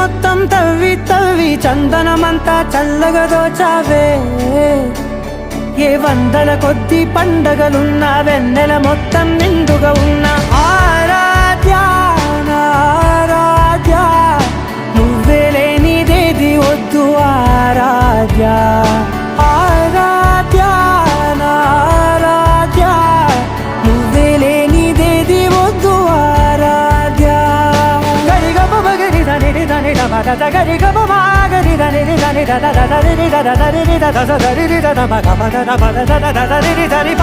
మొత్తం తవ్వి తవ్వి చందనమంతా చల్లగా దోచావే ఏ వందల కొద్ది పండగలున్నా వెన్నెల మొత్తం నిండుగా ఉన్న ఆరాధ్య నా ఆరాధ్య నువ్వే లేనిదేది వద్దు ఆరాధ్య ఆరాధ్య నా ఆరాధ్య నువ్వే లేనిదేది వద్దు ఆరాధ్య గరిగమ మగరి దని దని మగ గరిగమ మాగరి దని దని దని దని దని దని దని దని దని దని దని దని